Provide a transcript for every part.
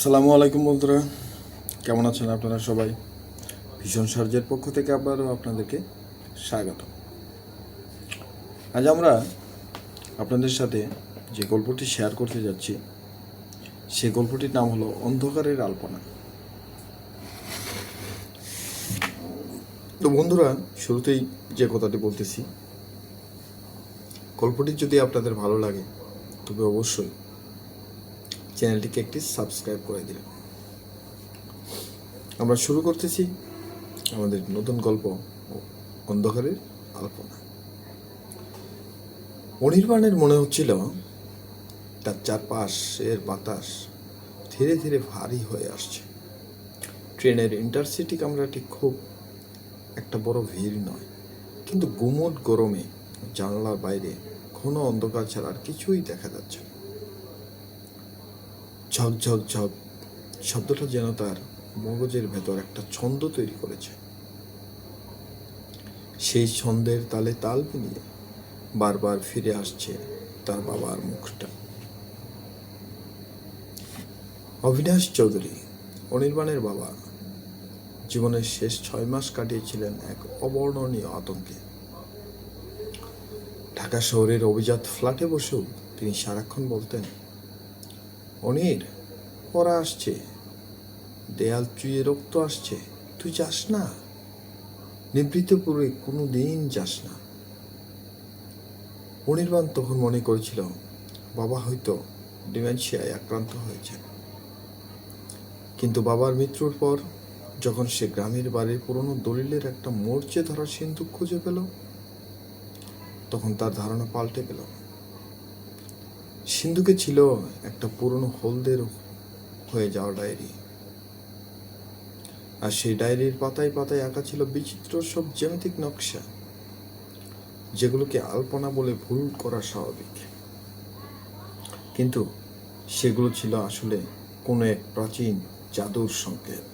আসসালামু আলাইকুম বন্ধুরা, কেমন আছেন আপনারা সবাই? ভীষণ সার্জের পক্ষ থেকে আবারও আপনাদেরকে স্বাগত। আজ আমরা আপনাদের সাথে যে গল্পটি শেয়ার করতে যাচ্ছি সেই গল্পটির নাম হলো অন্ধকারের আলপনা। তো বন্ধুরা, শুরুতেই যে কথাটি বলতেছি, গল্পটি যদি আপনাদের ভালো লাগে তবে অবশ্যই চ্যানেলটিকে একটি সাবস্ক্রাইব করে দিন। আমরা শুরু করতেছি আমাদের নতুন গল্প অন্ধকারের আলপনা। অনির্বাণের মনে হচ্ছিল তার চারপাশের বাতাস ধীরে ধীরে ভারী হয়ে আসছে। ট্রেনের ইন্টারসিটি কামরাটি খুব একটা বড় ভিড় নয়, কিন্তু গুমোট গরমে জানালার বাইরে ঘন অন্ধকার ছাড়া আর কিছুই দেখা যাচ্ছে না। ঝক ঝক ঝক শব্দটা যেন তার মগজের ভেতর একটা ছন্দ তৈরি করেছে। সেই ছন্দের তালে তাল মিলিয়ে বারবার ফিরে আসছে তার বাবার মুখটা। অবিনাশ চৌধুরী, অনির্বাণের বাবা, জীবনের শেষ 6 মাস কাটিয়েছিলেন এক অবর্ণনীয় আতঙ্কে। ঢাকা শহরের অভিজাত ফ্ল্যাটে বসেও তিনি সারাক্ষণ বলতেন, অনির, ওরা আসছে, দেয়াল চুইয়ে রক্ত আসছে, তুই যাস না, নিবৃত্তপুরে কোনো দিন যাস না। অনির্বাণ তখন মনে করেছিল বাবা হয়তো ডিমেনশিয়ায় আক্রান্ত হয়েছে। কিন্তু বাবার মৃত্যুর পর যখন সে গ্রামের বাড়ির পুরনো দলিলের একটা মরচে ধরা সিন্দুক খুঁজে পেল, তখন তার ধারণা পাল্টে গেল। সিন্দুকে ছিল একটা পুরনো হলদের হয়ে যাওয়া ডায়েরি, আর সেই ডায়েরির পাতায় পাতায় আঁকা ছিল বিচিত্র সব জ্যামিতিক নকশা, যেগুলোকে আলপনা বলে ভুল করা স্বাভাবিক, কিন্তু সেগুলো ছিল আসলে কোনো এক প্রাচীন জাদুর সংকেত।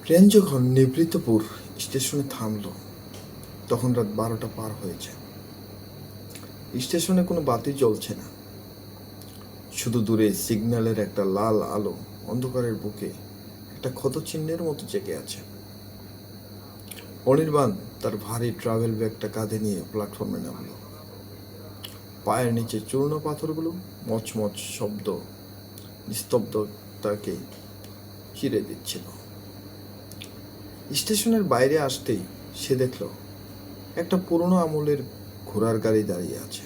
ট্রেন যখন নিবৃত্তপুর স্টেশনে থামল, তখন রাত 12টা পার হয়েছে। স্টেশনে কোনো বাতি জ্বলছে না, শুধু দূরে সিগন্যালের একটা লাল আলো অন্ধকারের বুকে একটা ক্ষত চিহ্নের মতো জেগে আছে। অনির্বাণ তার ভারী ট্রাভেল ব্যাগটা কাঁধে নিয়ে প্ল্যাটফর্মে নামল। পায়ের নিচে চূর্ণ পাথরগুলো মচমচ শব্দ নিস্তব্ধতাকে চিরে দিচ্ছিল। স্টেশনের বাইরে আসতেই সে দেখল একটা পুরনো আমলের ঘোড়ার গাড়ি দাঁড়িয়ে আছে।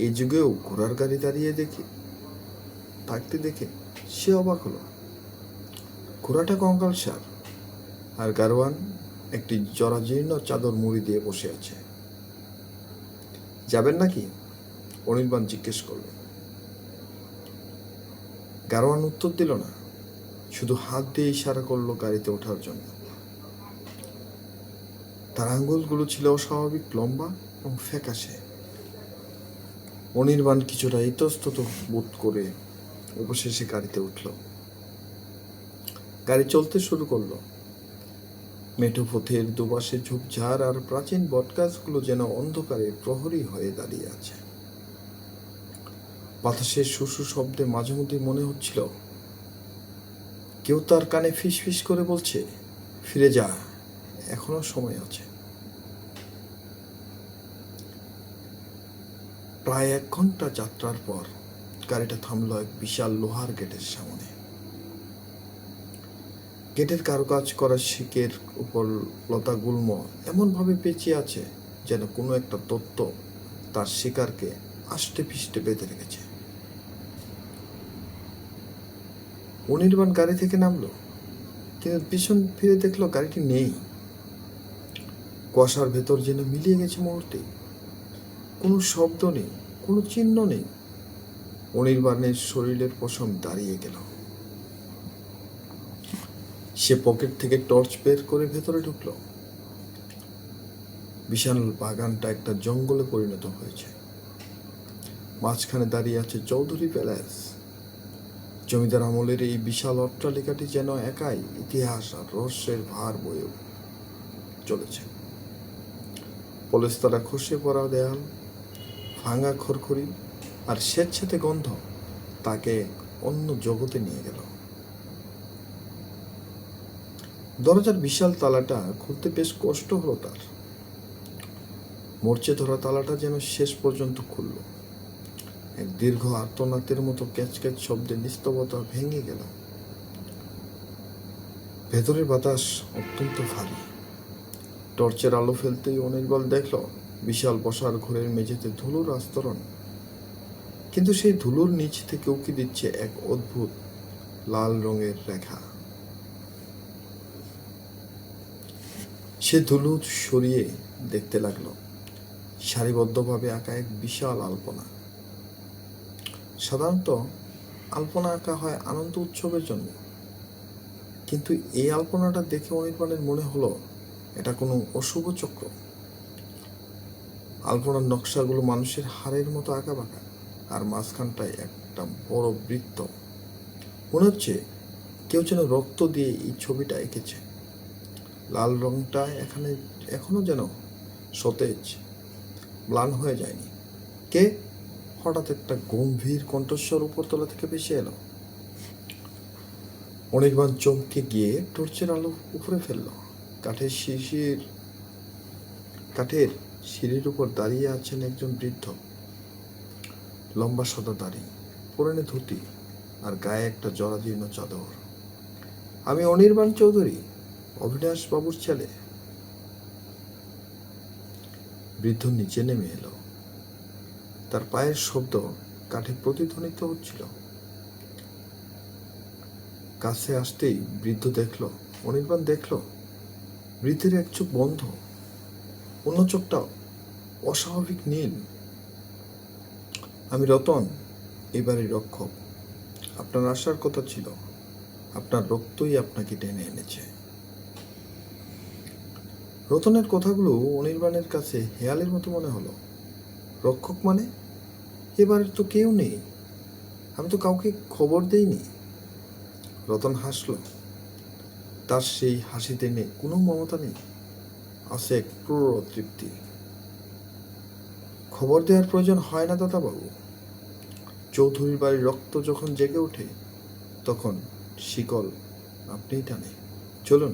এই যুগেও ঘোড়ার গাড়ি দাঁড়িয়ে থাকতে দেখে সে অবাক হলো। ঘোড়াটা কঙ্কালসার, আর গারোয়ান একটি জরাজীর্ণ চাদর মুড়ি দিয়ে বসে আছে। যাবেন নাকি? অনির্বাণ জিজ্ঞেস করল। গারোয়ান উত্তর দিল না, শুধু হাত দিয়ে ইশারা করলো গাড়িতে ওঠার জন্য। তার আঙ্গুলগুলো ছিল অস্বাভাবিক লম্বা এবং ফ্যাকাশে। অনির্বাণ কিছুটা ইতস্তত বোধ করে অবশেষে গাড়িতে উঠল। গাড়ি চলতে শুরু করলো। মেঠো পথের দুপাশে ঝোপঝাড় আর প্রাচীন বটগাছগুলো যেন অন্ধকারে প্রহরী হয়ে দাঁড়িয়ে আছে। বাতাসের শুশু শব্দে মাঝে মধ্যে মনে হচ্ছিল কেউ তার কানে ফিস ফিস করে বলছে, ফিরে যা, এখনো সময় আছে। প্রায় 1 ঘন্টা যাত্রার পর গাড়িটা থামলো এক বিশাল লোহার গেটের সামনে। গেটের কারুকাজ করা শিকের উপর লতাগুল্ম এমনভাবে পেঁচিয়ে আছে যেন কোনো একটা তত্ত্ব তার শিকারকে আষ্টে পিষ্টে বেঁধে রেখেছে। অনির্বাণ গাড়ি থেকে নামলো, কিন্তু পিছন ফিরে দেখলো গাড়িটি নেই। কুয়াশার ভেতর যেন মিলিয়ে গেছে মুহূর্তে। কোনো শব্দ নেই, কোনো চিহ্ন নেই। অনির্বাণের শরীরের পশম দাঁড়িয়ে গেল। সে পকেট থেকে টর্চ বের করে ভেতরে ঢুকলো। বিশাল বাগানটা একটা জঙ্গলে পরিণত হয়েছে। মাঝখানে দাঁড়িয়ে আছে চৌধুরী প্যালেস। জমিদার আমলের এই বিশাল অট্টালিকাটি যেন একাই ইতিহাস আর রহস্যের ভার বয়ে চলেছে। পলেস্তারা খসে পড়া দেয়াল, ভাঙা খড়খড়ি আর স্বেচ্ছাতে গন্ধ তাকে অন্য জগতে নিয়ে গেল। দরজার বিশাল তালাটা খুলতে বেশ কষ্ট হলো তার। মরচে ধরা তালাটা যেন শেষ পর্যন্ত খুলল। এক দীর্ঘ আর্তনাদের মতো ক্যাচক্যাচ শব্দে নিস্তবতা ভেঙে গেল। ভেতরের বাতাস অত্যন্ত ভারী। টর্চের আলো ফেলতেই অনির্বাণ দেখল বিশাল বসার ঘরের মেঝেতে ধুলোর আস্তরণ, কিন্তু সেই ধুলোর নিচ থেকে উকি দিচ্ছে এক অদ্ভুত লাল রঙের রেখা। সে ধুলো সরিয়ে দেখতে লাগলো সারিবদ্ধভাবে আঁকা এক বিশাল আলপনা। সাধারণত আলপনা আঁকা হয় আনন্দ উৎসবের জন্য, কিন্তু এই আলপনাটা দেখে অনির্বাণের মনে হলো এটা কোনো অশুভ চক্র। আলপনার নকশাগুলো মানুষের হাড়ের মতো আঁকা বাঁকা, আর মাঝখানটায় একটা বড় বৃত্ত। মনে হচ্ছে কেউ যেন রক্ত দিয়ে এই ছবিটা এঁকেছে। লাল রংটা এখনো যেন সতেজ, ম্লান হয়ে যায়নি। কে? হঠাৎ একটা গম্ভীর কণ্ঠস্বর উপরতলা থেকে ভেসে এলো। অনির্বাণ চমকে গিয়ে টর্চের আলো উপরে ফেলল। কাঠের সিঁড়ির উপর দাঁড়িয়ে আছেন একজন বৃদ্ধ। লম্বা সাদা দাড়ি, পরনে ধুতি, আর গায়ে একটা জরাজীর্ণ চাদর। আমি অনির্বাণ চৌধুরী, অবিনাশ বাবুর ছেলে। বৃদ্ধ নিচে নেমে এলো। তার পায়ের শব্দ কাঠে প্রতিধ্বনিত হচ্ছিল। কাছে আসতেই অনির্বাণ দেখল বৃদ্ধের এক চোখ বন্ধ, অন্য চোখটা অস্বাভাবিক নীল। আমি রতন, এবারে রক্ষক। আপনার আসার কথা ছিল, আপনার রক্তই আপনাকে টেনে এনেছে। রতনের কথাগুলো অনির্বাণের কাছে হেয়ালের মতো মনে হলো। রক্ষক মানে? এবারে তো কেউ নেই, আমি তো কাউকে খবর দেইনি। রতন হাসল। তার সেই হাসিতে নেই কোনো মমতা নেই, আছে এক ক্রূর তৃপ্তি। খবর দেওয়ার প্রয়োজন হয় না দাদাবাবু। চৌধুরীর বাড়ির রক্ত যখন জেগে ওঠে তখন শিকল আপনিই টানে। চলুন,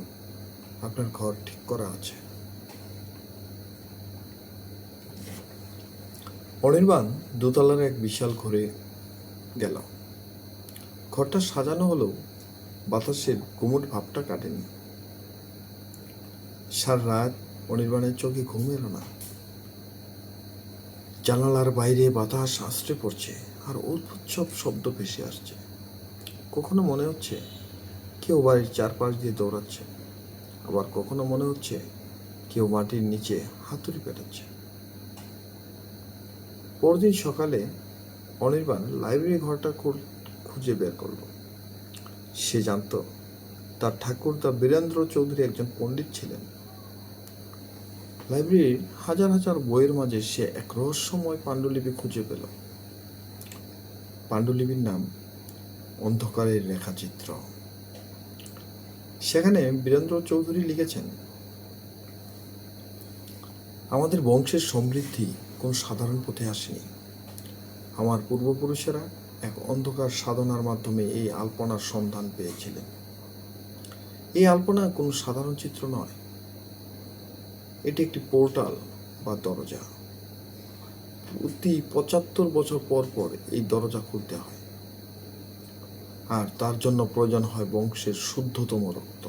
আপনার ঘর ঠিক করা আছে। অনির্বাণ দোতলার এক বিশাল ঘরে গেল। ঘরটা সাজানো হলেও বাতাসের গুমোট ভাবটা কাটেনি। সারা রাত অনির্বাণের চোখে ঘুম এলো না। জানালার বাইরে বাতাস আশ্রে পড়ছে, আর অদ্ভুত সব শব্দ ভেসে আসছে। কখনো মনে হচ্ছে কেউ বাড়ির চারপাশ দিয়ে দৌড়াচ্ছে, আবার কখনো মনে হচ্ছে কেউ মাটির নিচে হাতুড়ি পেটাচ্ছে। পরদিন সকালে অনির্বাণ লাইব্রেরি ঘরটা খুঁজে বের করল। সে জানত তার ঠাকুরদা বীরেন্দ্র চৌধুরী একজন পণ্ডিত ছিলেন। লাইব্রেরির হাজার হাজার বইয়ের মাঝে সে এক রহস্যময় পাণ্ডুলিপি খুঁজে পেল। পাণ্ডুলিপির নাম অন্ধকারের রেখাচিত্র। সেখানে বীরেন্দ্র চৌধুরী লিখেছেন, আমাদের বংশের সমৃদ্ধি কোন সাধারণ পথে আসেনি। আমার পূর্বপুরুষেরা এক অন্ধকার সাধনার মাধ্যমে এই আলপনার সন্ধান পেয়েছিলেন। এই আলপনা কোনো সাধারণ চিত্র নয়, এটি একটি পোর্টাল বা দরজা। প্রতি ৭৫ বছর পর পর এই দরজা খুলতে হয়, আর তার জন্য প্রয়োজন হয় বংশের শুদ্ধতম রক্ত।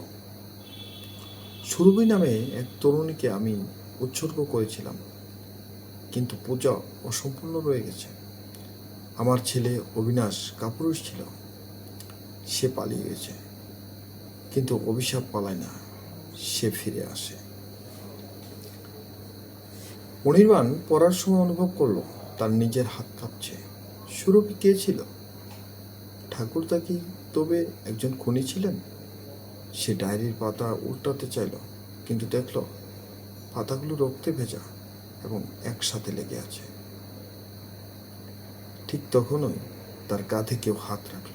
সুরভি নামে এক তরুণীকে আমি উৎসর্গ করেছিলাম, কিন্তু পূজা অসম্পূর্ণ রয়ে গেছে। আমার ছেলে অবিনাশ কাপুরুষ ছিল, সে পালিয়ে গেছে, কিন্তু অভিশাপ পালায় না, সে ফিরে আসে। অনির্বাণ পড়ার সময় অনুভব করলো তার নিজের হাত কাঁপছে। সুরভি কে ছিল? ঠাকুরদা কি তবে একজন খুনি ছিলেন? সে ডায়েরির পাতা উল্টাতে চাইল, কিন্তু দেখল পাতাগুলো রক্তে ভেজা এবং একসাথে লেগে আছে। ঠিক তখনই তার কাঁধে কেউ হাত রাখল।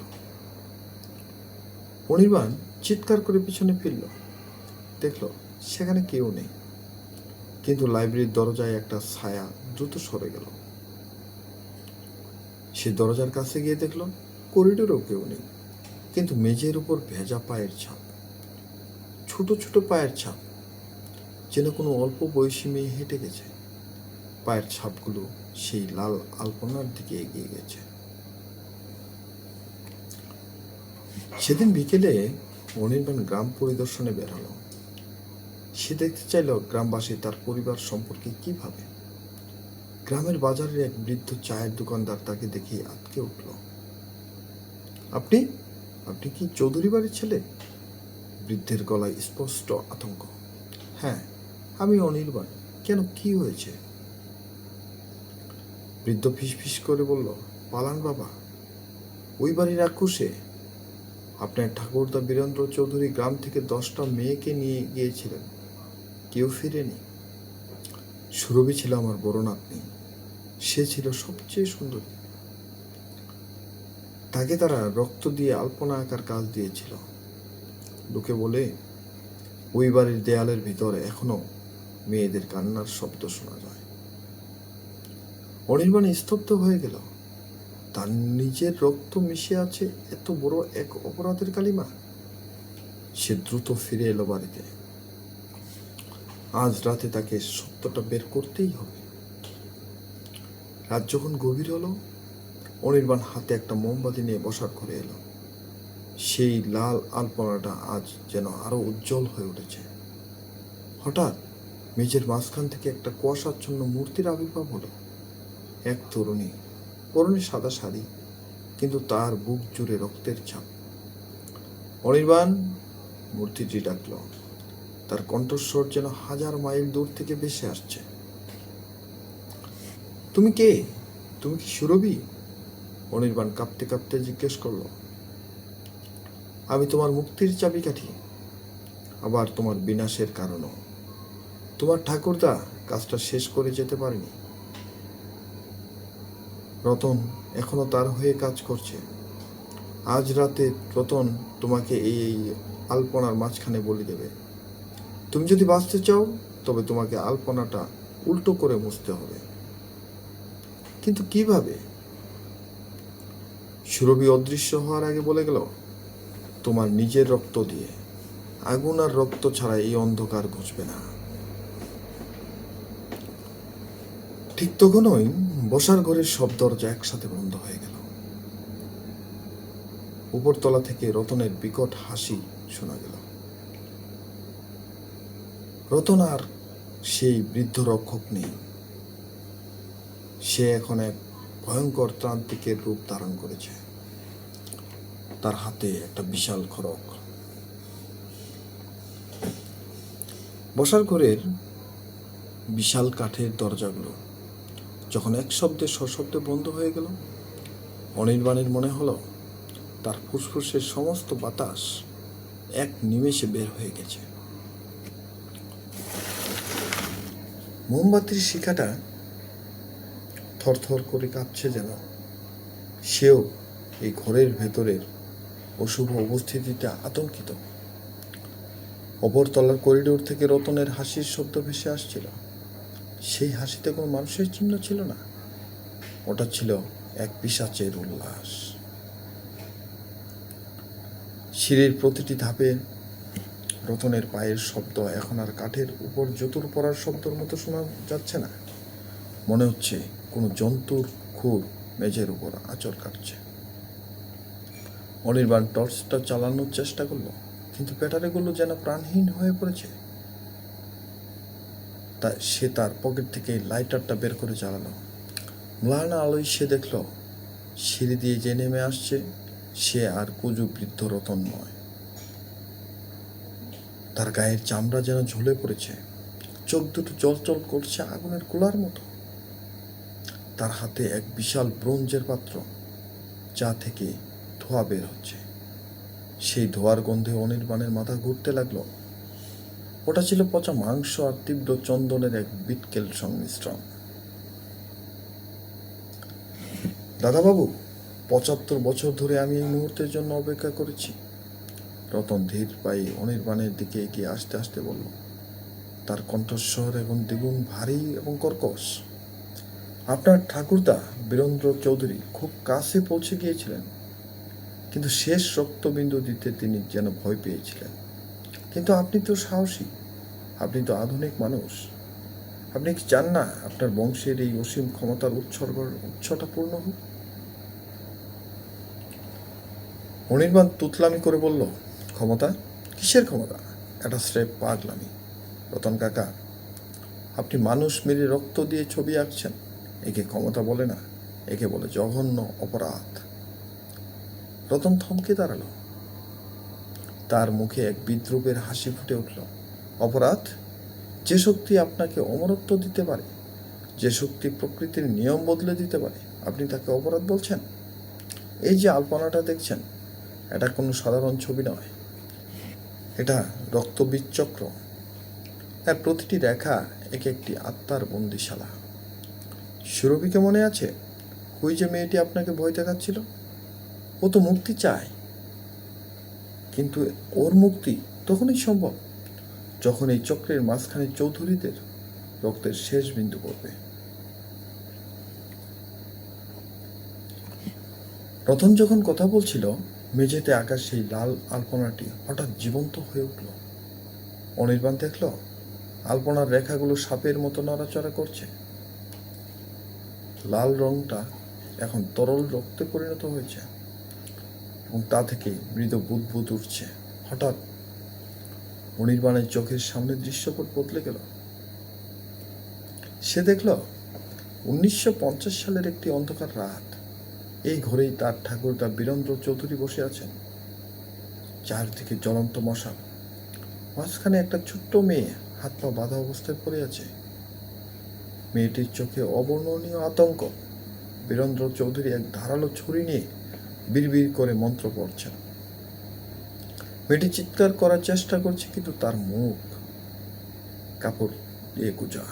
অনির্বাণ চিৎকার করে পিছনে ফিরল, দেখল সেখানে কেউ নেই, কিন্তু লাইব্রেরির দরজায় একটা ছায়া দ্রুত সরে গেল। সে দরজার কাছে গিয়ে দেখল করিডোরেও কেউ নেই, কিন্তু মেঝের উপর ভেজা পায়ের ছাপ, ছোট ছোট পায়ের ছাপ, যেন কোনো অল্প বয়সী মেয়ে হেঁটে গেছে। পায়ের ছাপগুলো সেই লাল আলপনার দিকে এগিয়ে গেছে। সেদিন বিকেলে অনির্বাণ গ্রাম পরিদর্শনে বের হলো। সে দেখতে চাইল গ্রামবাসী তার পরিবার সম্পর্কে কি ভাবে। গ্রামের বাজারের এক বৃদ্ধ চায়ের দোকানদার তাকে দেখে আটকে উঠল। আপনি আপনি কি চৌধুরী বাড়ির ছেলে? বৃদ্ধের গলায় স্পষ্ট আতঙ্ক। হ্যাঁ, আমি অনির্বাণ। কেন, কি হয়েছে? বৃদ্ধ ফিসফিস করে বলল, পালান বাবা, ওই বাড়ির রাক্ষসে। আপনার ঠাকুরদা বীরেন্দ্র চৌধুরী গ্রাম থেকে 10টা মেয়েকে নিয়ে গিয়েছিলেন, কেউ ফিরেনি। সুরভি ছিল আমার বড় নাতনি, সে ছিল সবচেয়ে সুন্দরী। তাকে তারা রক্ত দিয়ে আলপনা আঁকার কাজ দিয়েছিল। লোকে বলে ওই বাড়ির দেয়ালের ভিতরে এখনো মেয়েদের কান্নার শব্দ শোনা যায়। অনির্বাণ স্তব্ধ হয়ে গেল। তার নিজের রক্ত মিশে আছে এত বড় এক অপরাধের কালিমা। সে দ্রুত ফিরে এলো বাড়িতে। আজ রাতে তাকে সত্যটা বের করতেই হবে। রাত যখন গভীর হলো, অনির্বাণ হাতে একটা মোমবাতি নিয়ে বসার ঘরে এলো। সেই লাল আলপনাটা আজ যেন আরো উজ্জ্বল হয়ে উঠেছে। হঠাৎ মেঝের মাঝখান থেকে একটা কুয়াশাচ্ছন্ন মূর্তির আবির্ভাব হলো। এক তরুণী, পরনে সাদা শাড়ি, কিন্তু তার বুক জুড়ে রক্তের ছাপ। অনির্বাণ, মূর্তিটি ডাকল। তার কণ্ঠস্বর যেন 1000 মাইল দূর থেকে ভেসে আসছে। তুমি কে? তুমি কি সুরভি? অনির্বাণ কাঁপতে কাঁপতে জিজ্ঞেস করল। আমি তোমার মুক্তির চাবিকাঠি, আবার তোমার বিনাশের কারণও। তোমার ঠাকুরদা কাজটা শেষ করে যেতে পারেনি। রতন এখনো তার হয়ে কাজ করছে। আজ রাতে রতন তোমাকে এই আলপনার মাঝখানে বলি দেবে। তুমি যদি বাঁচতে চাও তবে তোমাকে আলপনাটা উল্টো করে মুছতে হবে। কিন্তু কিভাবে? সুরভি অদৃশ্য হওয়ার আগে বলে গেল, তোমার নিজের রক্ত দিয়ে। আগুন আর রক্ত ছাড়া এই অন্ধকার ঘুচবে না। ঠিক তখনই বসার ঘরের সব দরজা একসাথে বন্ধ হয়ে গেল। উপরতলা থেকে রতনের বিকট হাসি শোনা গেল। রতন আর সেই বৃদ্ধ রক্ষক নেই। সে এখন এক ভয়ঙ্কর ত্রান্তিকের রূপ ধারণ করেছে। তার হাতে একটা বিশাল খড়গ। বসার ঘরের বিশাল কাঠের দরজাগুলো যখন এক শব্দে সশব্দে বন্ধ হয়ে গেল, অনির্বাণের মনে হলো তার ফুসফুসের সমস্ত বাতাস এক নিমেষে বের হয়ে গেছে। মোমবাতির শিখাটা থরথর করে কাঁপছে যেন। সেও এই ঘরের ভেতরের অশুভ উপস্থিতিতে আতঙ্কিত। অপরতলার করিডোর থেকে রতনের হাসির শব্দ ভেসে আসছিল। সেই হাসিতে কোনো মানুষের চিহ্ন ছিল না। ওটা ছিল এক পিশাচের উল্লাস। সিঁড়ির প্রতিটি ধাপে রতনের পায়ের শব্দ এখন আর কাঠের উপর জুতোর পড়ার শব্দের মতো শোনা যাচ্ছে না। মনে হচ্ছে কোনো জন্তুর খুর মেঝের উপর আঁচড় কাটছে। অনির্বাণ টর্চটা চালানোর চেষ্টা করলো, কিন্তু ব্যাটারিগুলো যেন প্রাণহীন হয়ে পড়েছে। তাই সে তার পকেট থেকে লাইটারটা বের করে চালালো। ম্লান আলোয় সে দেখল সিঁড়ি দিয়ে যে নেমে আসছে সে আর কুজু বৃদ্ধ রতন নয়। তার গায়ের চামড়া যেন ঝুলে পড়েছে, চোখ দুটো জলচল করছে আগুনের গোলার মতো। তার হাতে এক বিশাল ব্রোঞ্জের পাত্র, যা থেকে ধোঁয়া বের হচ্ছে। সেই ধোঁয়ার গন্ধে অনির্বাণের মাথা ঘুরতে লাগলো। ওটা ছিল পচা মাংস আর তীব্র চন্দনের এক বিটকেল সংমিশ্রণ। দাদাবাবু, 75 বছর ধরে আমি এই মুহূর্তের জন্য অপেক্ষা করেছি। রতন ধীর পায়ে অনির্বাণের দিকে এগিয়ে আসতে আসতে বলল। তার কণ্ঠস্বর এখন দ্বিগুণ ভারী এবং কর্কশ। আপনার ঠাকুরদা বীরেন্দ্র চৌধুরী খুব কাছে পৌঁছে গিয়েছিলেন, কিন্তু শেষ রক্তবিন্দু দিতে তিনি যেন ভয় পেয়েছিলেন। কিন্তু আপনি তো সাহসী, আপনি তো আধুনিক মানুষ। আপনি কি চান না আপনার বংশের এই অসীম ক্ষমতার উৎসটা পূর্ণ হোক? অনির্বাণ তুতলামি করে বলল, ক্ষমতা? কিসের ক্ষমতা? এটা স্রেফ পাগলামি। রতন কাকা, আপনি মানুষ মেরে রক্ত দিয়ে ছবি আঁকছেন। একে ক্ষমতা বলে না, একে বলে জঘন্য অপরাধ। রতন থমকে দাঁড়ালো। তার মুখে এক বিদ্রুপের হাসি ফুটে উঠল। অপরাধ? যে শক্তি আপনাকে অমরত্ব দিতে পারে, যে শক্তি প্রকৃতির নিয়ম বদলে দিতে পারে, আপনি তাকে অপরাধ বলছেন? এই যে আলপনাটা দেখছেন, এটা কোনো সাধারণ ছবি নয়, এটা রক্তবীজ চক্র। এর প্রতিটি রেখা এক একটি আত্মার বন্দিশালা। সুরভিকে মনে আছে? ওই যে মেয়েটি আপনাকে ভয় দেখাচ্ছিল? ও তো মুক্তি চায়, কিন্তু ওর মুক্তি তখনই সম্ভব যখন এই চক্রের মাঝখানে চৌধুরীদের রক্তের শেষ বিন্দু পড়বে। রতন যখন কথা বলছিল, মেঝেতে আঁকা সেই লাল আলপনাটি হঠাৎ জীবন্ত হয়ে উঠল। অনির্বাণ দেখল আলপনার রেখাগুলো সাপের মতো নড়াচড়া করছে। লাল রংটা এখন তরল রক্তে পরিণত হয়েছে এবং তা থেকে মৃদু বুদবুদ উঠছে। হঠাৎ অনির্বাণের চোখের সামনে দৃশ্যপট বদলে গেল। সে দেখল 1950 সালের একটি অন্ধকার রাত। এই ঘরেই তার ঠাকুরদা বীরেন্দ্র চৌধুরী বসে আছেন। চারদিকে জ্বলন্ত মশাল, মাঝখানে একটা ছোট্ট মেয়ে হাত পা বাঁধা অবস্থায় পড়ে আছে। মেয়েটির চোখে অবর্ণনীয় আতঙ্ক। বীরেন্দ্র চৌধুরী এক ধারালো ছুরি নিয়ে বিড়বিড় করে মন্ত্র পড়ছেন। মেয়েটি চিৎকার করার চেষ্টা করছে, কিন্তু তার মুখ কাপড় দিয়ে গুজা।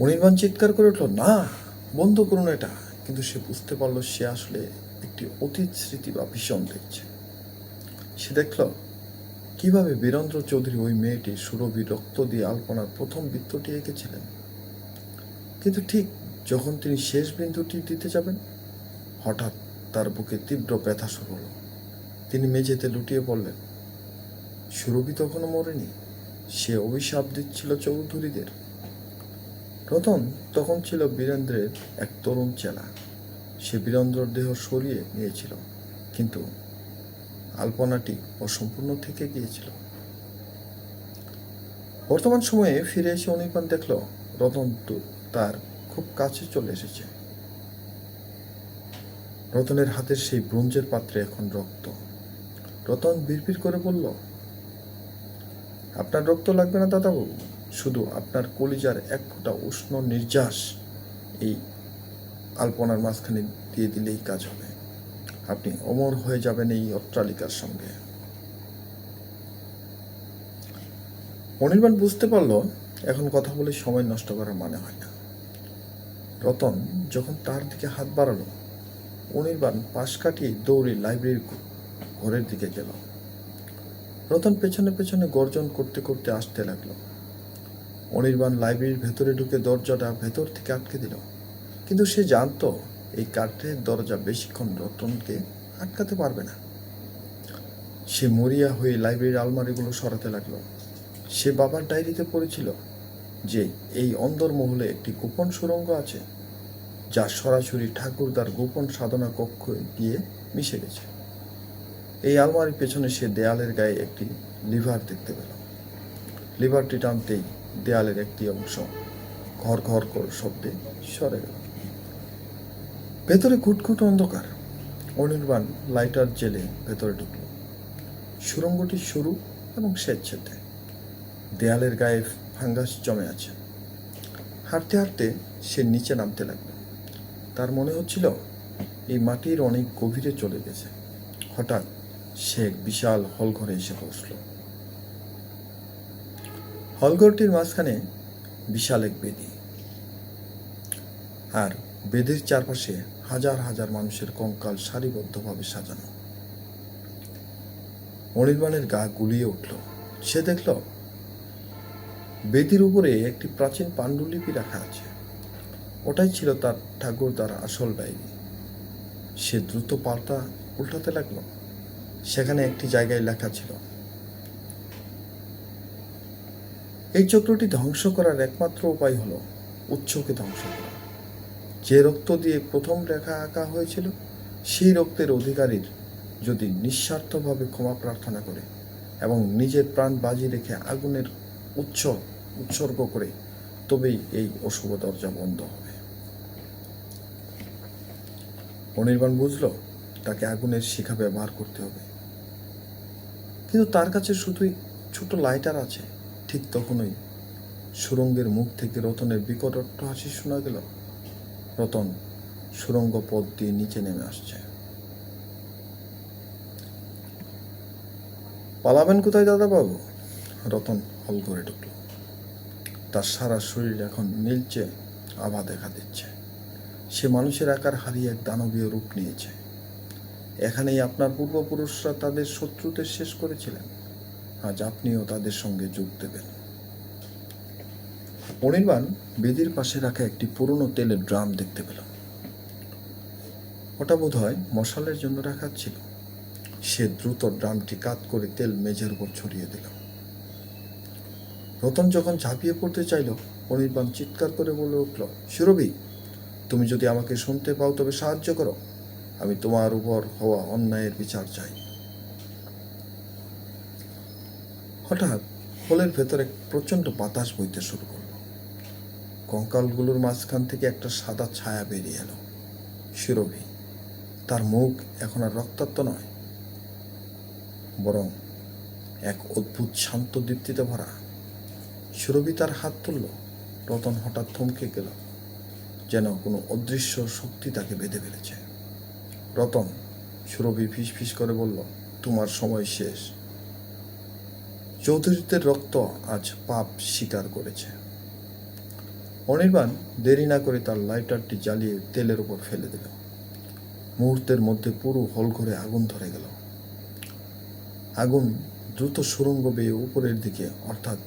অনির্বাণ চিৎকার করে উঠল, না, বন্ধ করুন এটা। কিন্তু সে বুঝতে পারলো সে আসলে একটি অতীত স্মৃতি বা ভীষণ দেখছে। সে দেখল কিভাবে বীরেন্দ্র চৌধুরী ওই মেয়েটি সুরভি রক্ত দিয়ে আলপনার প্রথম বৃত্তটি এঁকেছিলেন। কিন্তু ঠিক যখন তিনি শেষ বিন্দুটি দিতে যাবেন, হঠাৎ তার বুকে তীব্র ব্যথা শুরু হলো। তিনি মেঝেতে লুটিয়ে পড়লেন। সুরভি তখনও মরেনি, সে অভিশাপ দিচ্ছিল চৌধুরীদের। রতন তখন ছিল বীরেন্দ্রের এক তরুণ চেলা। সে বীরেন্দ্রর দেহ সরিয়ে নিয়েছিল, কিন্তু আলপনাটি অসম্পূর্ণ থেকে গিয়েছিল। বর্তমান সময়ে ফিরে এসে অনির্বাণ দেখল রতন তার খুব কাছে চলে এসেছে। রতনের হাতের সেই ব্রোঞ্জের পাত্রে এখন রক্ত। রতন বিড়বিড় করে বলল, আপনার রক্ত লাগবে না দাদাবাবু, শুধু আপনার কলিজার এক ফোঁটা উষ্ণ নির্যাস এই আলপনার মাঝখানে দিয়ে দিলেই কাজ হবে। আপনি অমর হয়ে যাবেন এই অট্টালিকার সঙ্গে। অনির্বাণ বুঝতে পারল এখন কথা বলে সময় নষ্ট করার মানে হয় না। রতন যখন তার দিকে হাত বাড়ালো, অনির্বাণ পাশ কাটিয়ে দৌড়ে লাইব্রেরির ঘরের দিকে গেল। রতন পেছনে পেছনে গর্জন করতে করতে আসতে লাগলো। অনির্বাণ লাইব্রেরির ভেতরে ঢুকে দরজাটা ভেতর থেকে আটকে দিল, কিন্তু সে জানতো এই কাঠের দরজা বেশিক্ষণ রতনকে আটকাতে পারবে না। সে মরিয়া হয়ে লাইব্রেরির আলমারিগুলো সরাতে লাগলো। সে বাবার ডায়েরিতে পড়েছিল যে এই অন্দরমহলে একটি গোপন সুড়ঙ্গ আছে, যা সরাসরি ঠাকুরদার গোপন সাধনা কক্ষ দিয়ে মিশে গেছে। এই আলমারির পেছনে সে দেয়ালের গায়ে একটি লিভার দেখতে পেল। লিভারটি টানতেই দেয়ালের একটি অংশ ঘর ঘর করে শব্দে সরে গেল। ভেতরে ঘুটঘুট অন্ধকার। অনির্বাণ লাইটার জেলে ভেতরে ঢুকল। সুড়ঙ্গটি সরু এবং স্বেচ্ছেতে। দেয়ালের গায়ে ফাঙ্গাস জমে আছে। হাঁটতে হাঁটতে সে নিচে নামতে লাগলো। তার মনে হচ্ছিল এই মাটির অনেক গভীরে চলে গেছে। হঠাৎ সে এক বিশাল হলঘরে এসে পৌঁছল। হলঘরটির মাঝখানে বিশাল এক বেদি, আর বেদির চারপাশে হাজার হাজার মানুষের কঙ্কাল সারিবদ্ধভাবে সাজানো। অনির্বাণের গা গুলিয়ে উঠল। সে দেখল বেদির উপরে একটি প্রাচীন পাণ্ডুলিপি রাখা আছে। ওটাই ছিল তার ঠাকুরদার আসল ডায়েরি। সে দ্রুত পাল্টা উল্টাতে লাগলো। সেখানে একটি জায়গায় লেখা ছিল, এই চক্রটি ধ্বংস করার একমাত্র উপায় হলো উৎসকে ধ্বংস করা। যে রক্ত দিয়ে প্রথম রেখা আঁকা হয়েছিল, সেই রক্তের অধিকারীর যদি নিঃস্বার্থভাবে ক্ষমা প্রার্থনা করে এবং নিজের প্রাণ বাজি রেখে আগুনের উৎসর্গ করে, তবেই এই অশুভ দরজা বন্ধ হবে। অনির্বাণ বুঝল তাকে আগুনের শিখা ব্যবহার করতে হবে, কিন্তু তার কাছে শুধুই ছোট লাইটার আছে। ঠিক তখনই সুরঙ্গের মুখ থেকে রতনের বিকট হাসি শোনা গেল। রতন সুরঙ্গ পথ দিয়ে নিচে নেমে আসছে। পালাবেন কোথায় দাদাবাবু? রতন হল করে ঢুকল। তার সারা শরীর এখন নীলচে আভা দেখা দিচ্ছে। সে মানুষের আকার হারিয়ে এক দানবীয় রূপ নিয়েছে। এখানেই আপনার পূর্বপুরুষরা তাদের শত্রুদের শেষ করেছিলেন। আজ আপনিও তাদের সঙ্গে যোগ দেবেন। অনির্বাণ বেদির পাশে রাখা একটি পুরনো তেলের ড্রাম দেখতে পেল। ওটা বোধহয় মশালের জন্য রাখা ছিল। সে দ্রুত ড্রামটি কাত করে তেল মেঝের উপর ছড়িয়ে দিল। রতন যখন ঝাঁপিয়ে পড়তে চাইল, অনির্বাণ চিৎকার করে বলে উঠল, সুরভি, তুমি যদি আমাকে শুনতে পাও তবে সাহায্য করো। আমি তোমার উপর হওয়া অন্যায়ের বিচার চাই। হঠাৎ হোলের ভেতরে প্রচণ্ড বাতাস বইতে শুরু করল। কঙ্কালগুলোর মাঝখান থেকে একটা সাদা ছায়া বেরিয়ে এলো। সুরভি। তার মুখ এখন আর রক্তাক্ত নয়, বরং এক অদ্ভুত শান্ত দীপ্তিতে ভরা। সুরভি তার হাত তুলল। রতন হঠাৎ থমকে গেল, যেন কোনো অদৃশ্য শক্তি তাকে বেঁধে ফেলেছে। রতন, সুরভি ফিস ফিস করে বলল, তোমার সময় শেষ। চৌধুরীদের রক্ত আজ পাপ স্বীকার করেছে। অনির্বাণ দেরি না করে তার লাইটারটি জ্বালিয়ে তেলের উপর ফেলে দিল। মুহূর্তের মধ্যে পুরো হল ঘরে আগুন ধরে গেল। আগুন দ্রুত সুরঙ্গ বেয়ে উপরের দিকে, অর্থাৎ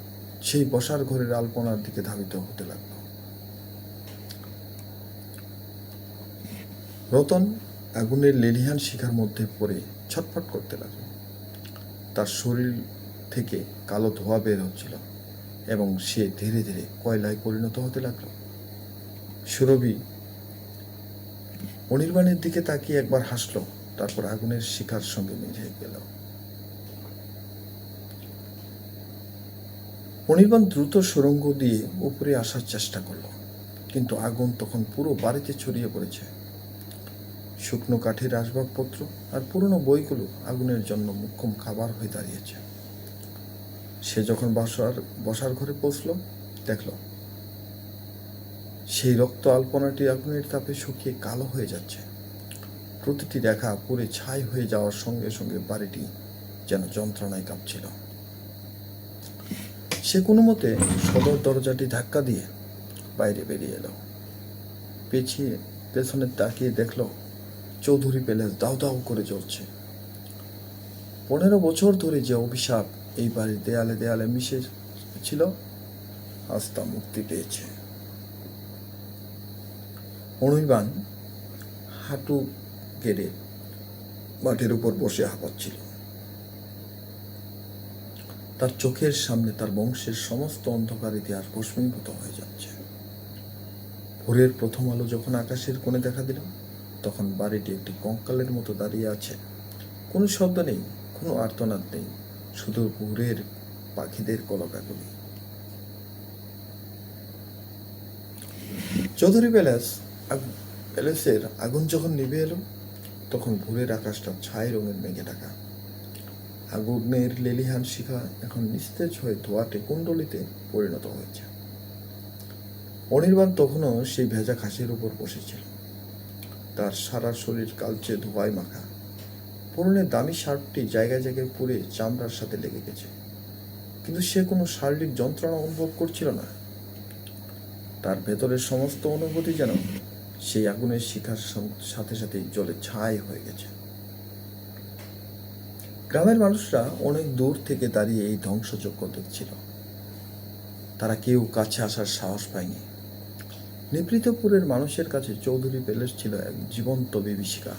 সেই বসার ঘরের আলপনার দিকে ধাবিত হতে লাগলো। রতন আগুনের লেলিহান শিখার মধ্যে পড়ে ছটফট করতে লাগলো। তার শরীর থেকে কালো ধোঁয়া বের হচ্ছিল এবং সে ধীরে ধীরে কয়লায় পরিণত হতে লাগলো। সুরভি অনির্বাণের দিকে তাকিয়ে একবার হাসলো, তারপর আগুনের শিখার সঙ্গে মিশে গেল। অনির্বাণ দ্রুত সুরঙ্গ দিয়ে উপরে আসার চেষ্টা করল, কিন্তু আগুন তখন পুরো বাড়িতে ছড়িয়ে পড়েছে। শুকনো কাঠের আসবাবপত্র আর পুরনো বইগুলো আগুনের জন্য মোক্ষম খাবার হয়ে দাঁড়িয়েছে। সে যখন বসার ঘরে পৌঁছল, দেখল সেই রক্ত আলপনাটি আগুনের তাপে শুকিয়ে কালো হয়ে যাচ্ছে। প্রতিটি রেখা পুড়ে ছাই হয়ে যাওয়ার সঙ্গে সঙ্গে বাড়িটি যেন যন্ত্রণায় কাঁপছিল। সে কোনো মতে সদর দরজাটি ধাক্কা দিয়ে বাইরে বেরিয়ে এলো। পেছনে তাকিয়ে দেখল চৌধুরী প্যালেস দাউ দাউ করে জ্বলছে। 15 বছর ধরে যে অভিশাপ এই বাড়ির দেয়ালে দেয়ালে মিশে ছিল, আজ তা মুক্তি পেয়েছে। অনির্বাণ হাঁটু গেড়ে মাটির উপর বসে হাঁপাচ্ছিল। তার চোখের সামনে তার বংশের সমস্ত অন্ধকার ইতিহাস ভস্মীভূত হয়ে যাচ্ছে। ভোরের প্রথম আলো যখন আকাশের কোণে দেখা দিল, তখন বাড়িটি একটি কঙ্কালের মতো দাঁড়িয়ে আছে। কোনো শব্দ নেই, কোনো আর্তনাদ নেই, শুধু ভোরের পাখিদের কলকাকলি। চৌধুরী প্যালেসের আগুন যখন নিভে এলো, তখন ভোরের আকাশটা ছাই রঙের মেঘে ঢাকা। আগুনের লেলিহান শিখা এখন নিস্তেজ হয়ে ধোঁয়াটে কুণ্ডলিতে পরিণত হয়েছে। অনির্বাণ তখনও সেই ভেজা ঘাসের উপর বসেছিল। তার সারা শরীর কালচে ধোঁয়ায় মাখা। পরনের দামি শার্টটি জায়গায় জায়গায় পুড়ে চামড়ার সাথে লেগে গেছে, কিন্তু সে কোনো শারীরিক যন্ত্রণা অনুভব করছিল না। তার ভেতরের সমস্ত অনুভূতি যেন সেই আগুনের শিখার সাথে সাথেই জ্বলে ছাই হয়ে গেছে। গ্রামের মানুষরা অনেক দূর থেকে দাঁড়িয়ে এই ধ্বংসযজ্ঞ দেখছিল। তারা কেউ কাছে আসার সাহস পায়নি। নিভৃতপুরের মানুষের কাছে চৌধুরী প্যালেস ছিল এক জীবন্ত বিভীষিকা।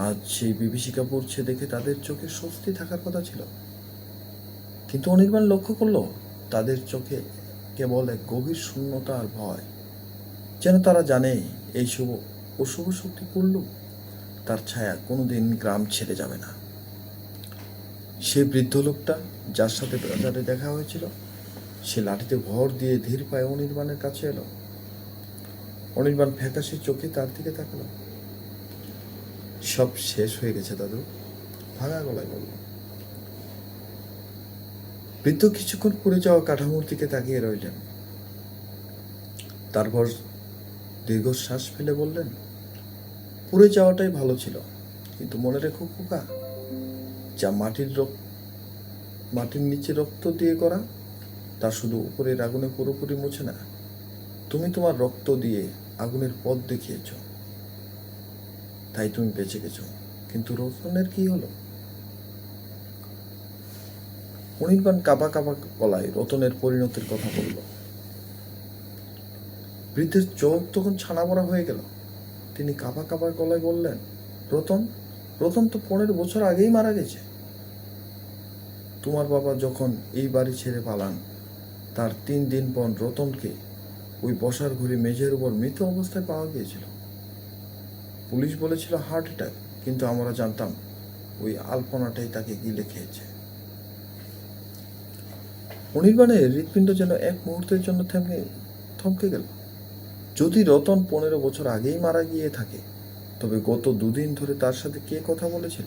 আজ সেই বিভীষিকা পড়ছে দেখে তাদের চোখে স্বস্তি থাকার কথা ছিল, কিন্তু অনির্বাণ লক্ষ্য করলো তাদের চোখে কেবল এক গভীর শূন্যতা আর ভয়। যেন তারা জানে এই শুভ অশুভ শক্তি পড়ল, তার ছায়া কোনোদিন গ্রাম ছেড়ে যাবে না। সেই বৃদ্ধ লোকটা যার সাথে বাজারে দেখা হয়েছিল, সে লাঠিতে ভর দিয়ে ধীর পায়ে অনির্বাণের কাছে এলো। অনির্বাণ ফ্যাকাশে চোখে তার দিকে তাকালো। সব শেষ হয়ে গেছে দাদু, ভাঙা গলায় বলল। বৃদ্ধ কিছুক্ষণ পড়ে যাওয়া কাঠামোর দিকে তাকিয়ে রইলেন, তারপর দীর্ঘশ্বাস ফেলে বললেন, পুড়ে যাওয়াটাই ভালো ছিল, কিন্তু মনে রেখো খোকা, যা মাটির নিচে রক্ত দিয়ে করা, তা শুধু উপরের আগুনে পুরোপুরি মুছে না। তুমি তোমার রক্ত দিয়ে আগুনের পথ দেখিয়েছ, তাই তুমি বেঁচে গেছো, কিন্তু রতনের কি হলো? অনির্বাণ কাঁপা কাঁপা গলায় রতনের পরিণতির কথা বলল। বৃদ্ধের চোখ তখন ছানা বড়া হয়ে গেল। তিনি কাঁপা কাঁপা গলায় বললেন, রতন রতন তো 15 বছর আগেই মারা গেছে। তোমার বাবা যখন এই বাড়ি ছেড়ে পালান, তার 3 দিন পর রতনকে ওই বসার ঘরে মেঝের উপর মৃত অবস্থায় পাওয়া গিয়েছিল। পুলিশ বলেছিল হার্ট অ্যাটাক, কিন্তু আমরা জানতাম ওই আলপনাটাই তাকে গিলে খেয়েছে। অনির্বাণের হৃৎপিণ্ড যেন এক মুহূর্তের জন্য থমকে গেল। যদি রতন 15 বছর আগেই মারা গিয়ে থাকে, তবে গত 2 দিন ধরে তার সাথে কে কথা বলেছিল?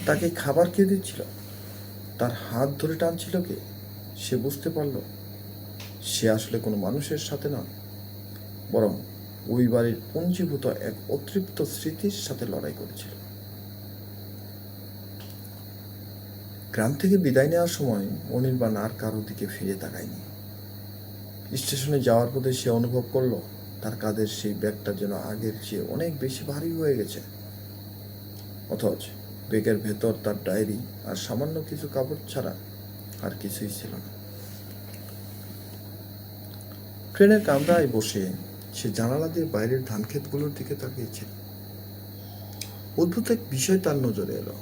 তাকে খাবার কে দিচ্ছিল? তার হাত ধরে টানছিল কে? সে বুঝতে পারল সে আসলে কোনো মানুষের সাথে নয়, বরং ওই বাড়ির পুঞ্জীভূত এক অতৃপ্ত স্মৃতির সাথে লড়াই করেছিল। গ্রাম থেকে বিদায় নেওয়ার সময় অনির্বাণ আর কারো দিকে ফিরে তাকায়নি। স্টেশনে যাওয়ার পথে সে অনুভব করলো তার কাঁধের সেই ব্যাগটা যেন আগের চেয়ে অনেক বেশি ভারী হয়ে গেছে। অথচ ব্যাগের ভেতর তার ডায়েরি আর সামান্য কিছু কাপড় ছাড়া আর কিছুই ছিল না। ট্রেনের কামরায় বসে সে জানালা দিয়ে বাইরের ধান ক্ষেতগুলোর দিকে তাকিয়েছিল। অদ্ভুত এক বিষয় তার নজরে এলো।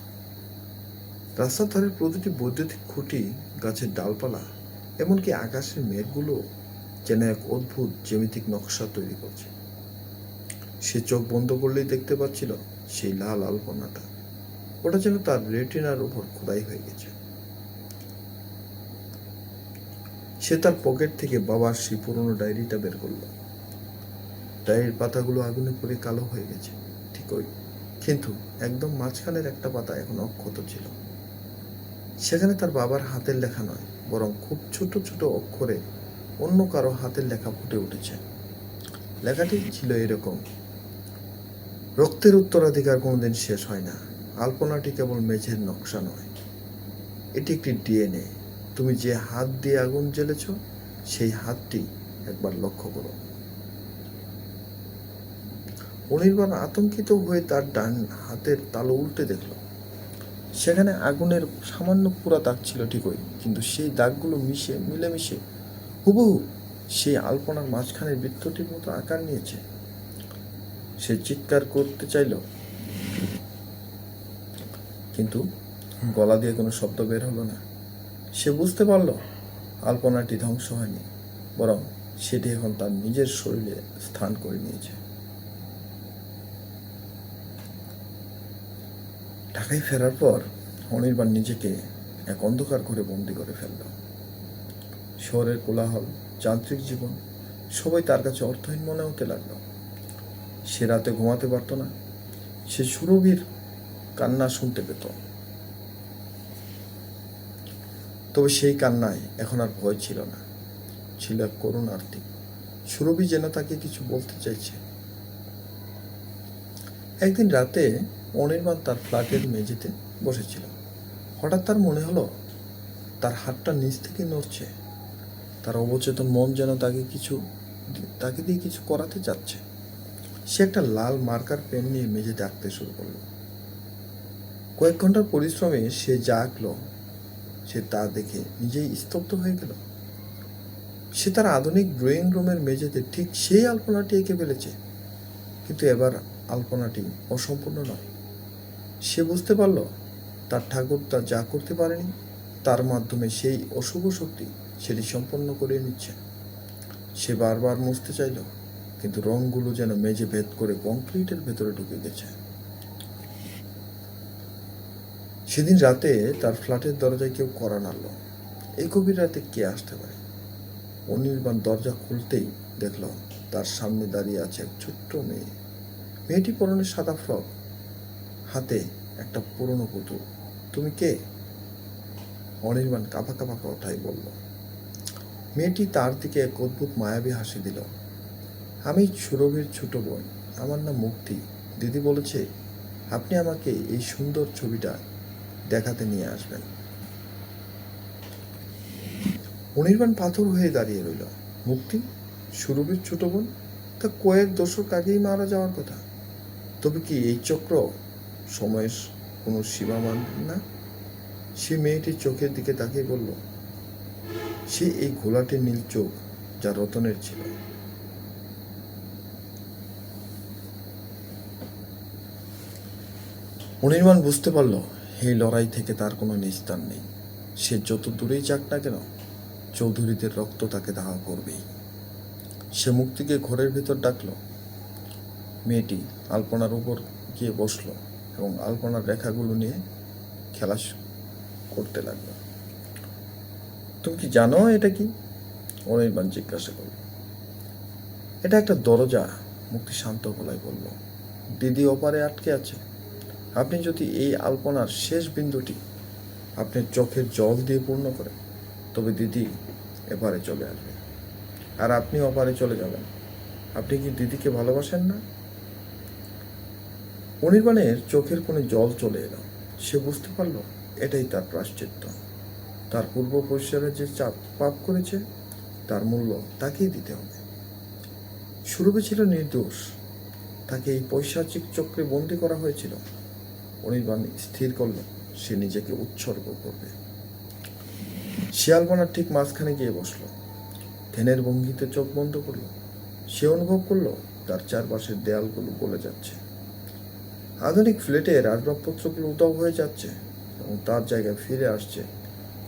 রাস্তার ধারের প্রতিটি বৈদ্যুতিক খুঁটি, গাছের ডালপালা, এমনকি আকাশের মেঘগুলো যেন এক অদ্ভুত জ্যামিতিক নকশা তৈরি করছে। সে চোখ বন্ধ করলেই দেখতে পাচ্ছিল সেই লাল আলপনাটা। ওটা যেন তার রেটিনার উপর খোদাই হয়ে গেছে। সে তার পকেট থেকে বাবার সেই পুরনো ডায়েরিটা বের করল। ডায়েরির পাতাগুলো আগুনে পুড়ে কালো হয়ে গেছে, ঠিকই, কিন্তু একদম মাঝখানের একটা পাতা এখন অক্ষত ছিল। সেখানে তার বাবার হাতের লেখা নয়, বরং খুব ছোট ছোট অক্ষরে অন্য কারো হাতের লেখা ফুটে উঠেছে। লেখাটি ছিল এরকম, রক্তের উত্তরাধিকার কোনোদিন শেষ হয় না। আলপনাটি কেবল মেঝের নকশা নয়, এটি একটি ডিএনএ। তুমি যে হাত দিয়ে আগুন জ্বেলেছ, সেই হাতটি একবার লক্ষ্য করো। অনির্বাণ আতঙ্কিত হয়ে তার ডান হাতের তালু উল্টে দেখল। সেখানে আগুনের সামান্য পোড়া দাগ ছিল ঠিকই, কিন্তু সেই দাগগুলো মিলেমিশে হুবহু সেই আলপনার মাঝখানের বৃত্তটির মতো আকার নিয়েছে। সে চিৎকার করতে চাইল, কিন্তু গলা দিয়ে কোনো শব্দ বের হলো না। সে বুঝতে পারল আলপনাটি ধ্বংস হয়নি, বরং সেটি এখন তার নিজের শরীরে স্থান করে নিয়েছে। ঢাকায় ফেরার পর অনির্বাণ নিজেকে এক অন্ধকার ঘরে বন্দি করে ফেলল। শহরের কোলাহল, যান্ত্রিক জীবন, সবাই তার কাছে অর্থহীন মনে হতে লাগলো। সে রাতে ঘুমাতে পারত না। সে সুরভির কান্না শুনতে পেত, তবে সেই কান্নায় এখন আর ভয় ছিল না, ছিল এক করুণার্থী। সুরভি যেন তাকে কিছু বলতে চাইছে। একদিন রাতে অনির্বাণ তার ফ্ল্যাটের মেঝেতে বসেছিল। হঠাৎ তার মনে হলো তার হাতটা নিচ থেকে নড়ছে। তার অবচেতন মন যেন তাকে দিয়ে কিছু করাতে চাচ্ছে। সে একটা লাল মার্কার পেন নিয়ে মেঝেতে আঁকতে শুরু করলো। কয়েক ঘন্টার পরিশ্রমে সে যা আঁকলো, সে তা দেখে নিজেই স্তব্ধ হয়ে গেল। সে তার আধুনিক ড্রয়িং রুমের মেঝেতে ঠিক সেই আলপনাটি এঁকে ফেলেছে, কিন্তু এবার আলপনাটি অসম্পূর্ণ নয়। সে বুঝতে পারল তার ঠাকুরদা যা করতে পারেনি, তার মাধ্যমে সেই অশুভ শক্তি সেটি সম্পন্ন করে নিচ্ছে। সে বারবার মুছতে চাইল, কিন্তু রঙগুলো যেন মেঝে ভেদ করে কংক্রিটের ভেতরে ঢুকে গেছে। সেদিন রাতে তার ফ্ল্যাটের দরজায় কেউ কড়া নাড়ল। এই গভীর রাতে কে আসতে পারে? অনির্বাণ দরজা খুলতেই দেখল তার সামনে দাঁড়িয়ে আছে এক ছোট্ট মেয়ে। মেয়েটি পরনে সাদা ফ্রক, হাতে একটা পুরনো পুতুল। তুমি কে? অনির্বাণ কাঁপা কাঁপা কথায় বলল। মেয়েটি তার দিকে এক অদ্ভুত মায়াবী হাসি দিল। আমি সুরভির ছোট বোন, আমার নাম মুক্তি। দিদি বলেছে আপনি আমাকে এই সুন্দর ছবিটা দেখাতে নিয়ে আসবেন। অনির্বাণ পাথর হয়ে দাঁড়িয়ে রইল। মুক্তি? সুরভির ছোট বোন? তা কয়েক দশক আগেই মারা যাওয়ার কথা। তবে কি এই চক্র সময়ের কোনো সীমা মানবে না? সে মেয়েটির চোখের দিকে তাকিয়ে বলল, সে এই ঘোলাটে নীল চোখ যা রতনের ছিল। অনির্বাণ বুঝতে পারল এই লড়াই থেকে তার কোনো নিস্তার নেই। সে যত দূরেই যাক না কেন, চৌধুরীদের রক্ত তাকে দাহ করবেই। সে মুক্তিকে ঘরের ভেতর ডাকল। মেয়েটি আলপনার উপর গিয়ে বসলো এবং আলপনার রেখাগুলো নিয়ে খেলা করতে লাগলো। তুমি কি জানো এটা কি? অনির্বাণ জিজ্ঞাসা করল। এটা একটা দরজা, মুক্তি শান্ত গলায় বলল। দিদি ওপারে আটকে আছে। আপনি যদি এই আলপনার শেষ বিন্দুটি আপনার চোখের জল দিয়ে পূর্ণ করেন, তবে দিদি এপারে চলে আসবে, আর আপনি ওপারে চলে যাবেন। আপনি কি দিদিকে ভালোবাসেন না? অনির্বাণের চোখের কোণে জল চলে এলো। সে বুঝতে পারল এটাই তার প্রায়শ্চিত্ত। তার পূর্ব পরিসরে যে পাপ করেছে তার মূল্য তাকেই দিতে হবে। সুরভি ছিল নির্দোষ, তাকে এই পৈশাচিক চক্রে বন্দী করা হয়েছিল। অনির্বাণ স্থির করল সে নিজেকে উৎসর্গ করবে। সে আলপনার ঠিক মাঝখানে গিয়ে বসল, ধ্যানের ভঙ্গিতে চোখ বন্ধ করল। সে অনুভব করলো তার চারপাশের দেয়ালগুলো গলে যাচ্ছে। আধুনিক ফ্ল্যাটের আসবাবপত্রগুলো উধাও হয়ে যাচ্ছে এবং তার জায়গায় ফিরে আসছে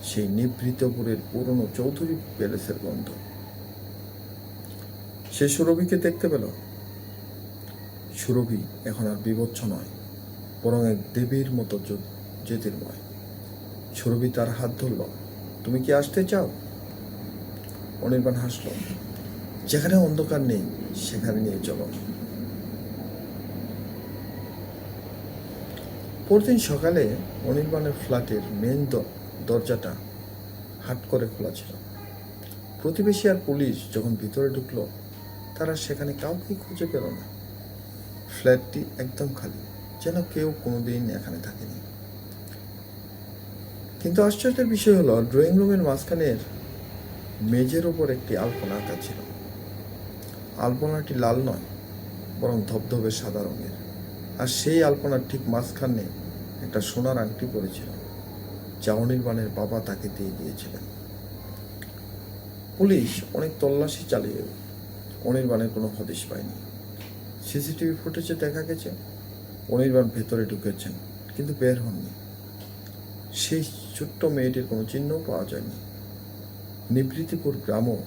সেই নিভৃতপুরের পুরনো চৌধুরী প্যালেসের গন্ধ। সে সুরভিকে দেখতে পেল। সুরভি এখন আর বিভৎস নয়, বরং এক দেবীর মতো জ্যোতির্ময়। সুরভি তার হাত ধরল। তুমি কি আসতে চাও? অনির্বাণ হাসল। যেখানে অন্ধকার নেই সেখানে নিয়ে চলো। পরদিন সকালে অনির্বাণের ফ্ল্যাটের মেন দরজাটা হাট করে খোলা ছিল। প্রতিবেশী আর পুলিশ যখন ভিতরে ঢুকলো, তারা সেখানে কাউকে খুঁজে পেল না। ফ্ল্যাটটি একদম খালি, যেন কেউ কোনোদিন এখানে থাকেনি। কিন্তু আশ্চর্যের বিষয় হলো, ড্রয়িং রুমের মাঝখানের মেঝের ওপর একটি আলপনা আঁকা ছিল। আলপনাটি লাল নয়, বরং ধবধবে সাদা রঙের। আর সেই আলপনার ঠিক মাঝখানে একটা সোনার আংটি পড়েছিল, যা অনির্বাণের বাবা তাকে দিয়ে গিয়েছিলেন। পুলিশ অনেক তল্লাশি চালিয়ে অনির্বাণের কোনো হদিশ পায়নি। সিসিটিভি ফুটেজে দেখা গেছে অনির্বাণ ভেতরে ঢুকেছেন, কিন্তু বের হননি। সেই ছোট্ট মেয়েটির কোনো চিহ্নও পাওয়া যায়নি। নিবৃত্তিপুর গ্রামও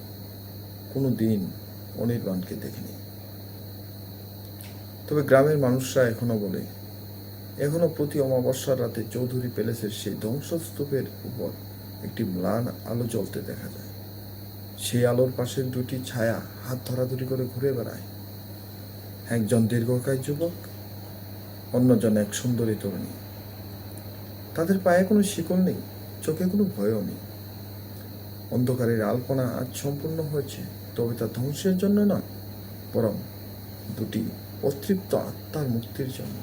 কোনো দিন অনির্বাণকে দেখেনি। তবে গ্রামের মানুষরা এখনো বলে, এখনো প্রতি অমাবস্যার রাতে চৌধুরী প্যালেসের সেই ধ্বংসস্তূপের উপর একটি ম্লান আলো জ্বলতে দেখা যায়। সেই আলোর পাশের দুটি ছায়া হাত ধরাধরি করে ঘুরে বেড়ায়। একজন দীর্ঘকায় যুবক, অন্যজন এক সুন্দরী তরুণী। তাদের পায়ে কোনো শিকল নেই, চোখে কোনো ভয়ও নেই। অন্ধকারের আলপনা আজ সম্পূর্ণ হয়েছে, তবে তা ধ্বংসের জন্য নয়, বরং দুটি অতৃপ্ত আত্মার মুক্তির জন্য।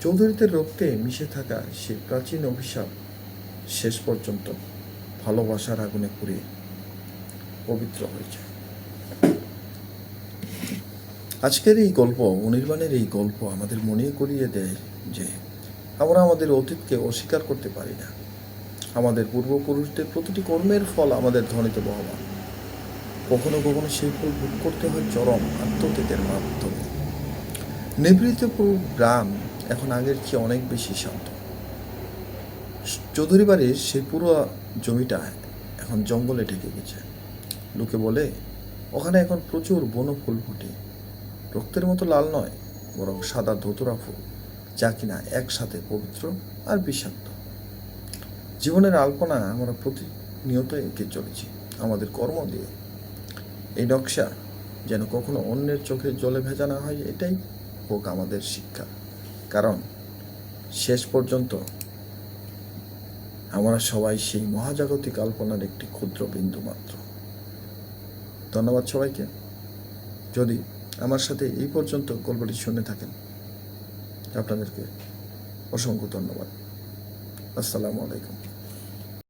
চৌধুরীদের রক্তে মিশে থাকা সেই প্রাচীন অভিশাপ শেষ পর্যন্ত ভালোবাসার আগুনে পুড়ে পবিত্র হয়েছে। আজকের এই গল্প, অনির্বাণের এই গল্প আমাদের মনে করিয়ে দেয় যে আমরা আমাদের অতীতকে অস্বীকার করতে পারি না। আমাদের পূর্বপুরুষদের প্রতিটি কর্মের ফল আমাদের ধ্বনিত বহমান। কখনো কখনো সেই ফল ভোগ করতে হয় চরম আত্মত্যাগের মাধ্যমে। নিভৃতপুর গ্রাম এখন আগের চেয়ে অনেক বেশি শান্ত। চৌধুরী বাড়ির সেই পুরো জমিটা এখন জঙ্গলে ঢেকে গেছে। লোকে বলে ওখানে এখন প্রচুর বনফুল ফোটে। রক্তের মতো লাল নয়, বরং সাদা ধতুরা ফুল, যা কিনা একসাথে পবিত্র আর বিষাক্ত। জীবনের আলপনা আমরা প্রতিনিয়ত এঁকে চলেছি আমাদের কর্ম দিয়ে। এই নকশা যেন কখনো অন্যের চোখের জলে ভেজা না হয়, এটাই হোক আমাদের শিক্ষা। কারণ শেষ পর্যন্ত আমরা সবাই সেই মহাজাগতিক আলপনার একটি ক্ষুদ্র বিন্দু মাত্র। ধন্যবাদ সবাইকে। যদি আমার সাথে এই পর্যন্ত গল্পটি শুনে থাকেন, আপনাদেরকে অসংখ্য ধন্যবাদ। আসসালামু আলাইকুম।